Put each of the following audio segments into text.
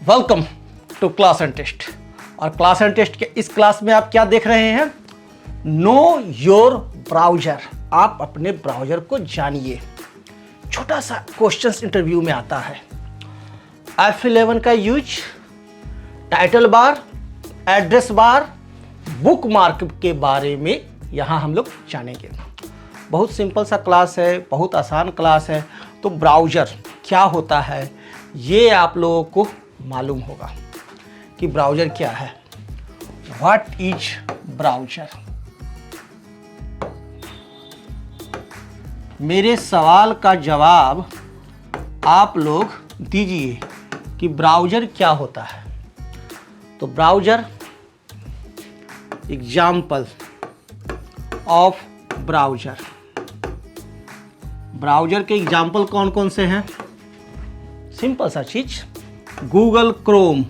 Welcome to class and test. और class and test के इस क्लास में आप क्या देख रहे हैं? Know your browser. आप अपने ब्राउजर को जानिए। छोटा सा क्वेश्चंस इंटरव्यू में आता है। F11 का use, title bar, address bar, book mark के बारे में यहाँ हम लोग जानेंगे। बहुत सिंपल सा क्लास है, बहुत आसान क्लास है। तो ब्राउजर क्या होता है ये आप लोगों को मालूम होगा कि ब्राउजर क्या है। What is browser? मेरे सवाल का जवाब आप लोग दीजिए कि ब्राउजर क्या होता है। तो browser, example of browser. Browser के एग्जाम्पल कौन कौन से हैं? सिंपल सा चीज, गूगल क्रोम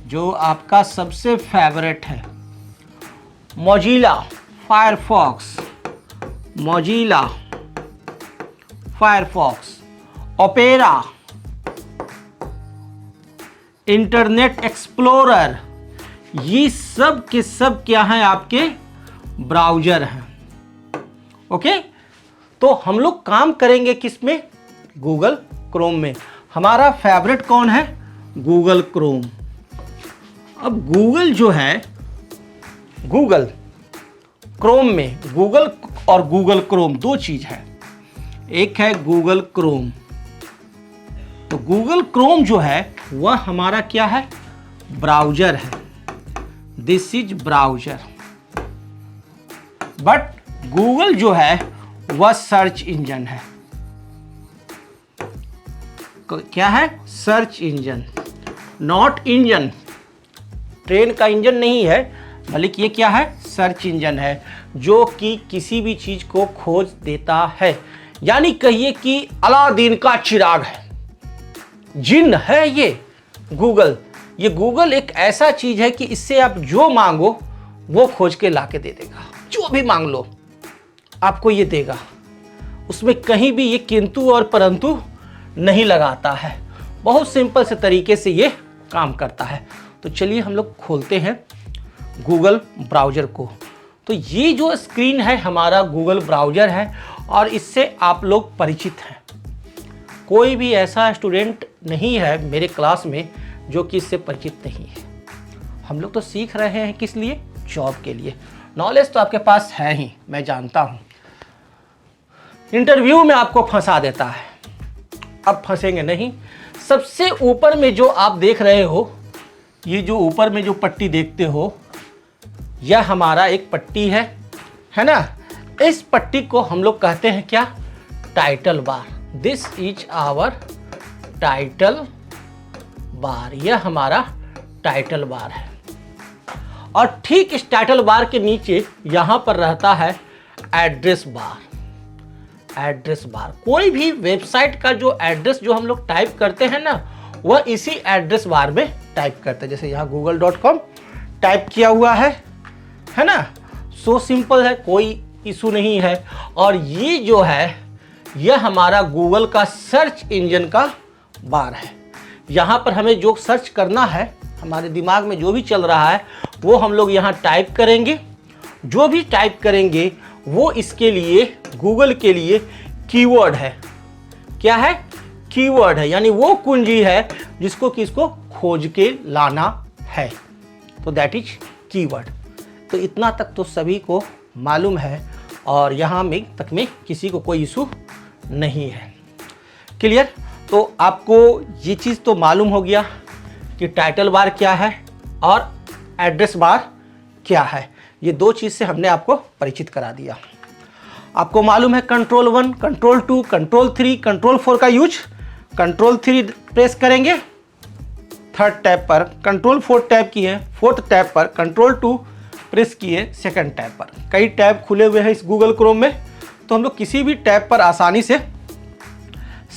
जो आपका सबसे फेवरेट है, Mozilla Firefox, Mozilla Firefox, opera, internet explorer, ये सब के सब क्या हैं? आपके ब्राउजर हैं। ओके, तो हम लोग काम करेंगे किसमें? गूगल क्रोम में। हमारा फेवरेट कौन है? Google Chrome. अब गूगल जो है, गूगल क्रोम में गूगल और गूगल क्रोम दो चीज है। एक है गूगल क्रोम। तो गूगल क्रोम जो है वह हमारा क्या है? ब्राउजर है। This is browser. But Google जो है वह सर्च इंजन है। क्या है? Search engine, not engine. Train का इंजन नहीं है, बल्कि ये क्या है? सर्च इंजन है, जो कि किसी भी चीज को खोज देता है। यानी कहिए कि अलादीन का चिराग है, जिन है ये गूगल। ये गूगल एक ऐसा चीज है कि इससे आप जो मांगो वो खोज के ला के दे देगा। जो भी मांग लो आपको ये देगा। उसमें कहीं भी ये किंतु और परंतु नहीं लगाता है। बहुत सिंपल से तरीके से ये काम करता है। तो चलिए हम लोग खोलते हैं गूगल ब्राउजर को। तो ये जो स्क्रीन है हमारा गूगल ब्राउजर है और इससे आप लोग परिचित हैं। कोई भी ऐसा स्टूडेंट नहीं है मेरे क्लास में जो कि इससे परिचित नहीं है। हम लोग तो सीख रहे हैं किस लिए? जॉब के लिए। नॉलेज तो आपके पास है ही, मैं जानता हूं। इंटरव्यू में आपको फंसा देता है। अब फंसेंगे नहीं। सबसे ऊपर में जो आप देख रहे हो, ये जो ऊपर में जो पट्टी देखते हो, यह हमारा एक पट्टी है ना? इस पट्टी को हम लोग कहते हैं क्या? Title bar. This is our title bar. यह हमारा टाइटल बार है। और ठीक इस टाइटल बार के नीचे यहां पर रहता है एड्रेस बार। एड्रेस बार, कोई भी वेबसाइट का जो एड्रेस जो हम लोग टाइप करते हैं ना, वह इसी एड्रेस बार में टाइप करते हैं। जैसे यहाँ google.com टाइप किया हुआ है ना? सो सिंपल है, कोई इशू नहीं है। और ये जो है यह हमारा गूगल का सर्च इंजन का बार है। यहाँ पर हमें जो सर्च करना है, हमारे दिमाग में जो भी चल रहा है वो हम लोग यहाँ टाइप करेंगे। जो भी टाइप करेंगे वो इसके लिए, गूगल के लिए कीवर्ड है। क्या है? कीवर्ड है, यानी वो कुंजी है जिसको किसको खोज के लाना है। तो दैट इज कीवर्ड। तो इतना तक तो सभी को मालूम है और यहाँ में तक में किसी को कोई इशू नहीं है। क्लियर? तो आपको ये चीज़ तो मालूम हो गया कि टाइटल बार क्या है और एड्रेस बार क्या है। ये दो चीज़ से हमने आपको परिचित करा दिया। आपको मालूम है कंट्रोल 1, कंट्रोल 2, कंट्रोल 3, कंट्रोल 4 का यूज। कंट्रोल 3 प्रेस करेंगे, थर्ड टैब पर कंट्रोल 4 टैब किए, फोर्थ टैब पर कंट्रोल 2 प्रेस किए, सेकंड टैब पर। कई टैब खुले हुए हैं इस गूगल क्रोम में, तो हम लोग किसी भी टैब पर आसानी से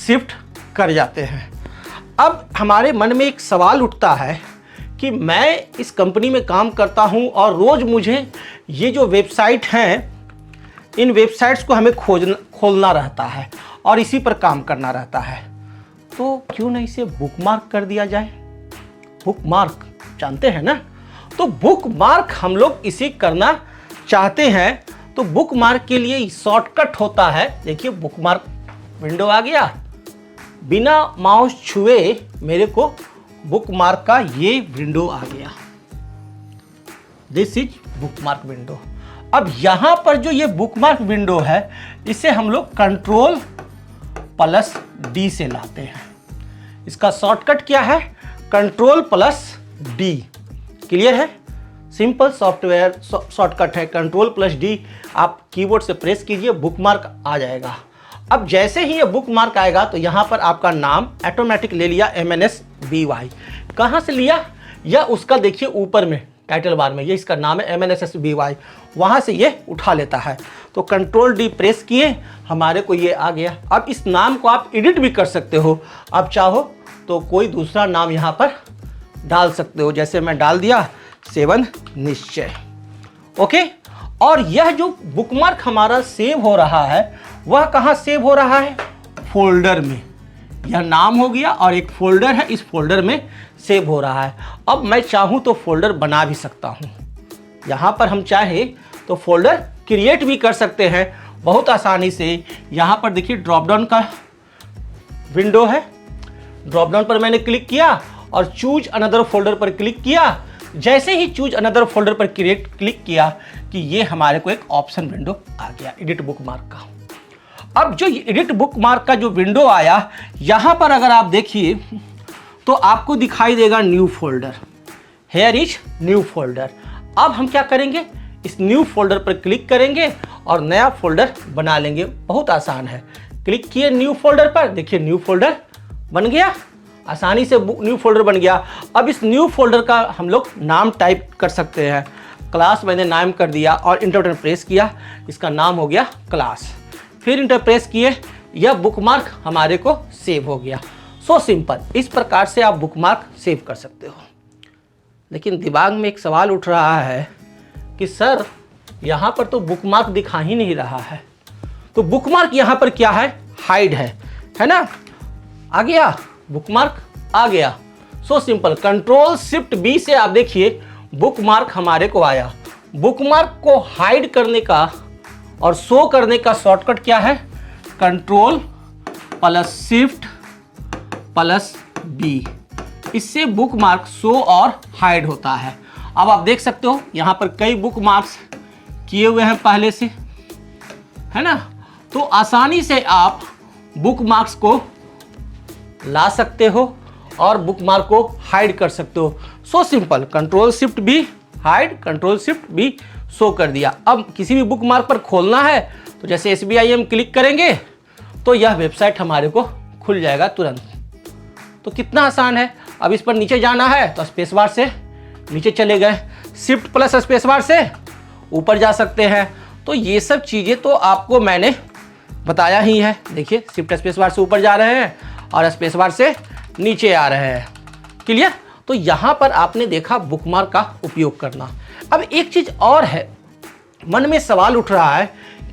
शिफ्ट कर जाते हैं। अब हमारे मन में एक सवाल उठता है कि मैं इस कंपनी में काम करता हूं और रोज़ मुझे ये जो वेबसाइट हैं, इन वेबसाइट्स को हमें खोलना रहता है और इसी पर काम करना रहता है। तो क्यों नहीं इसे बुकमार्क कर दिया जाए। बुकमार्क जानते हैं ना, तो बुकमार्क हम लोग इसे करना चाहते हैं। तो बुकमार्क के लिए शॉर्टकट होता है, देखिए बुकमार्क विंडो आ गया, बिना माउस छुए मेरे को बुकमार्क का ये विंडो आ गया। This is bookmark window. अब यहां पर जो ये बुकमार्क विंडो है इसे हम लोग Ctrl+D से लाते हैं। इसका शॉर्टकट क्या है, Ctrl+D। क्लियर है, सिंपल सॉफ्टवेयर शॉर्टकट है, Ctrl+D आप कीबोर्ड से प्रेस कीजिए, बुकमार्क आ जाएगा। अब जैसे ही ये बुकमार्क आएगा तो यहाँ पर आपका नाम ऑटोमेटिक ले लिया MNSBY। कहाँ से लिया, या उसका देखिए ऊपर में टाइटल बार में ये इसका नाम है MNSBY, वहाँ से ये उठा लेता है। तो Ctrl+D प्रेस किए, हमारे को ये आ गया। अब इस नाम को आप एडिट भी कर सकते हो, आप चाहो तो कोई दूसरा नाम यहाँ पर डाल सकते हो, जैसे मैं डाल दिया 7 निश्चय। ओके, और यह जो बुकमार्क हमारा सेव हो रहा है वह कहाँ सेव हो रहा है, फोल्डर में। यह नाम हो गया और एक फोल्डर है, इस फोल्डर में सेव हो रहा है। अब मैं चाहूँ तो फोल्डर बना भी सकता हूँ, यहाँ पर हम चाहे तो फोल्डर क्रिएट भी कर सकते हैं बहुत आसानी से। यहाँ पर देखिए ड्रॉप डाउन का विंडो है, ड्रॉप डाउन पर मैंने क्लिक किया और चूज अनदर फोल्डर पर क्लिक किया। जैसे ही चूज अनदर फोल्डर पर क्लिक किया कि ये हमारे को एक ऑप्शन विंडो आ गया एडिट बुकमार्क का। अब जो एडिट बुकमार्क का जो विंडो आया, यहाँ पर अगर आप देखिए तो आपको दिखाई देगा new folder, here is new folder. अब हम क्या करेंगे, इस न्यू फोल्डर पर क्लिक करेंगे और नया फोल्डर बना लेंगे। बहुत आसान है, क्लिक किए न्यू फोल्डर पर, देखिए न्यू फोल्डर बन गया, आसानी से न्यू फोल्डर बन गया। अब इस न्यू फोल्डर का हम लोग नाम टाइप कर सकते हैं, क्लास मैंने नाम कर दिया और इंटर बटन प्रेस किया, इसका नाम हो गया क्लास। फिर इंटर प्रेस किए, यह बुकमार्क हमारे को सेव हो गया। सो सिंपल, इस प्रकार से आप बुकमार्क सेव कर सकते हो। लेकिन दिमाग में एक सवाल उठ रहा है कि सर यहाँ पर तो बुकमार्क दिखा ही नहीं रहा है, तो बुकमार्क यहाँ पर क्या है, हाइड है ना। आ गया बुकमार्क, आ गया। सो सिंपल, Ctrl+Shift+B से आप देखिए बुकमार्क हमारे को आया। बुकमार्क को हाइड करने का और शो करने का शॉर्टकट क्या है, Ctrl+Shift+B। इससे बुकमार्क शो और हाइड होता है। अब आप देख सकते हो यहाँ पर कई बुकमार्क्स किए हुए हैं पहले से, है ना। तो आसानी से आप बुकमार्क्स को ला सकते हो और बुकमार्क को हाइड कर सकते हो। So simple, Ctrl+Shift+B hide, Ctrl+Shift+B show कर दिया। अब किसी भी बुकमार्क पर खोलना है तो जैसे SBIM क्लिक करेंगे तो यह वेबसाइट हमारे को खुल जाएगा तुरंत। तो कितना आसान है। अब इस पर नीचे जाना है तो स्पेस बार से नीचे चले गए, शिफ्ट प्लस स्पेस बार से ऊपर जा सकते हैं। तो ये सब चीज़ें तो आपको मैंने बताया ही है। देखिए शिफ्ट स्पेस बार से ऊपर जा रहे हैं और स्पेस बार से नीचे आ रहे हैं। क्लियर। तो यहाँ पर आपने देखा बुकमार्क का उपयोग करना। अब एक चीज़ और है, मन में सवाल उठ रहा है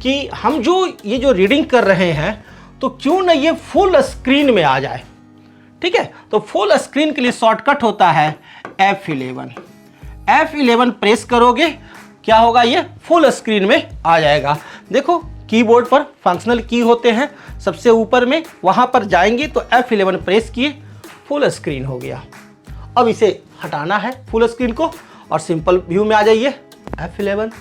कि हम जो ये जो रीडिंग कर रहे हैं तो क्यों ना ये फुल स्क्रीन में आ जाए। ठीक है, तो फुल स्क्रीन के लिए शॉर्टकट होता है F11। F11 प्रेस करोगे क्या होगा, ये फुल स्क्रीन में आ जाएगा। देखो कीबोर्ड पर फंक्शनल की होते हैं सबसे ऊपर में, वहां पर जाएंगे तो F11 प्रेस किए, फुल स्क्रीन हो गया। अब इसे हटाना है फुल स्क्रीन को और सिंपल व्यू में आ जाइए F11।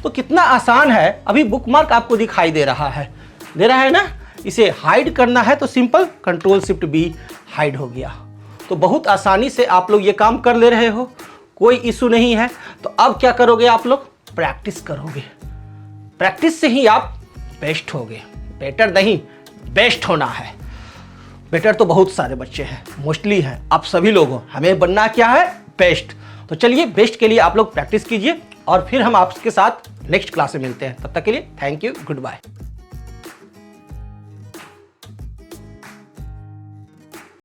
तो कितना आसान है। अभी बुकमार्क आपको दिखाई दे रहा है ना। इसे हाइड करना है तो सिंपल Ctrl+Shift+B हाइड हो गया। तो बहुत आसानी से आप लोग ये काम कर ले रहे हो, कोई इशू नहीं है। तो अब क्या करोगे, आप लोग प्रैक्टिस करोगे। प्रैक्टिस से ही आप बेस्ट होगे। बेटर नहीं, बेस्ट होना है। बेटर तो बहुत सारे बच्चे हैं, मोस्टली हैं, आप सभी लोग हो। हमें बनना क्या है, बेस्ट। तो चलिए बेस्ट के लिए आप लोग प्रैक्टिस कीजिए और फिर हम आपके साथ नेक्स्ट क्लास में मिलते हैं। तब तक के लिए थैंक यू, गुड बाय।